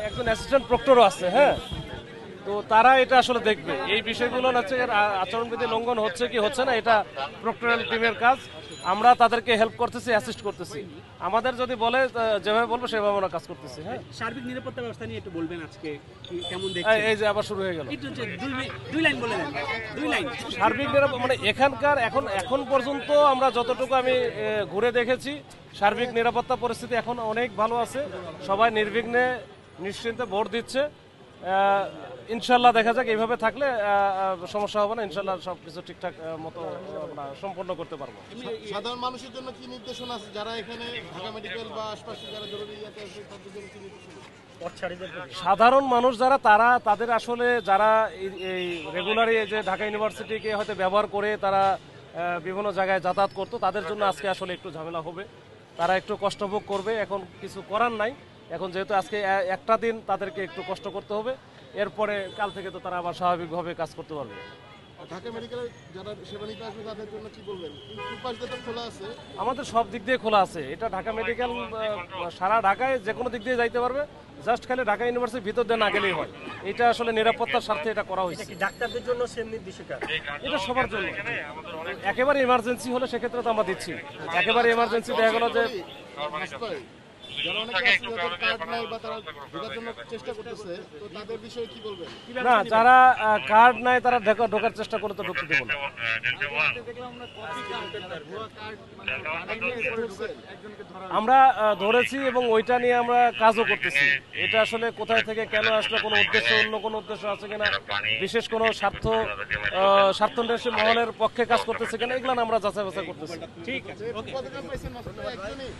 একজন অ্যাসিস্ট্যান্ট প্রক্টরও আছে, হ্যাঁ। তো তারা এটা আসলে দেখবে এই বিষয়গুলো হচ্ছে আচরণবিধি লঙ্ঘন হচ্ছে কি হচ্ছে না, এটা প্রক্টরাল টিমের কাজ। আমরা তাদেরকে হেল্প করতেছি, অ্যাসিস্ট করতেছি। আমাদের যদি বলে যেভাবে বলবো সেভাবে আমরা কাজ করতেছি। হ্যাঁ, সার্বিক নিরাপত্তা ব্যবস্থা নিয়ে একটু বলবেন আজকে কেমন দেখছেন? এই যে আবার শুরু হয়ে গেল। একটু দুই লাইন বলে দেন, 2 লাইন। সার্বিক নিরাপত্তা মানে এখানকার এখন পর্যন্ত আমরা যতটুকু আমি ঘুরে দেখেছি, সার্বিক নিরাপত্তা পরিস্থিতি এখন অনেক ভালো আছে। সবাই নির্বিঘ্নে নিশ্চিন্তে ভোট দিচ্ছে। ইনশাল্লাহ দেখা যাক, এইভাবে থাকলে সমস্যা হবে না। ইনশাল্লাহ সবকিছু ঠিকঠাক মতো আমরা সম্পন্ন করতে পারবো। সাধারণ মানুষের জন্য কি নির্দেশনা আছে, যারা এখানে ঢাকা মেডিকেল বা আশপাশে যারা জরুরি ইয়াতে আছে তাদের জন্য কি নির্দেশনা? সাধারণ মানুষ যারা তাদের আসলে যারা এই রেগুলারই যে ঢাকা ইউনিভার্সিটিকে হয়তো ব্যবহার করে তারা বিভিন্ন জায়গায় যাতায়াত করতো, তাদের জন্য আজকে আসলে একটু ঝামেলা হবে। তারা একটু কষ্ট ভোগ করবে, এখন কিছু করার নাই। এখন যেহেতু আজকে একটা দিন তাদেরকে একটু কষ্ট করতে হবে, এরপরে কাল থেকে তো তারা আবার স্বাভাবিকভাবে কাজ করতে পারবে। ঢাকা মেডিকেলে যারা সেবা নিতে আসবে তাদের জন্য কি বলবেন? পাশ দিয়ে তো খোলা আছে, আমাদের সব দিক দিয়ে খোলা আছে। এটা ঢাকা মেডিকেল সারা ঢাকায় যে কোনো দিক দিয়ে যাইতে পারবে, জাস্ট খালি ঢাকা ইউনিভার্সিটির ভিতর দিয়ে না গেলেই হয়। এটা আসলে নিরাপত্তার স্বার্থে এটা করা হয়েছে। ডাক্তারদের জন্য সেম নির্দেশিকা? এটা সবার জন্য। একেবারে ইমার্জেন্সি হলে সেক্ষেত্রে তো আমরা দিচ্ছি। একেবারে ইমার্জেন্সি দেখা গেল যে যারা অনেকে আছে যাদের কার্ড নাই বা তারা ঢোকার জন্য চেষ্টা করতেছে, তো তাদের বিষয়ে কি বলবেন? না, যারা কার্ড নাই তারা ঢোকার চেষ্টা করে তো ঢুকতে দেবো না। আমরা ধরেছি এবং ওইটা নিয়ে আমরা কাজও করতেছি। এটা আসলে কোথায় থেকে কেন আসলে, কোনো উদ্দেশ্য, অন্য কোনো উদ্দেশ্য আছে কিনা, বিশেষ কোনো স্বার্থান্বেষী মহলের পক্ষে কাজ করতেছে কিনা, এগুলো আমরা যাচাই বাছাই করতেছি। ঠিক আছে, ওকে। কতজন পাইছেন? একজনই?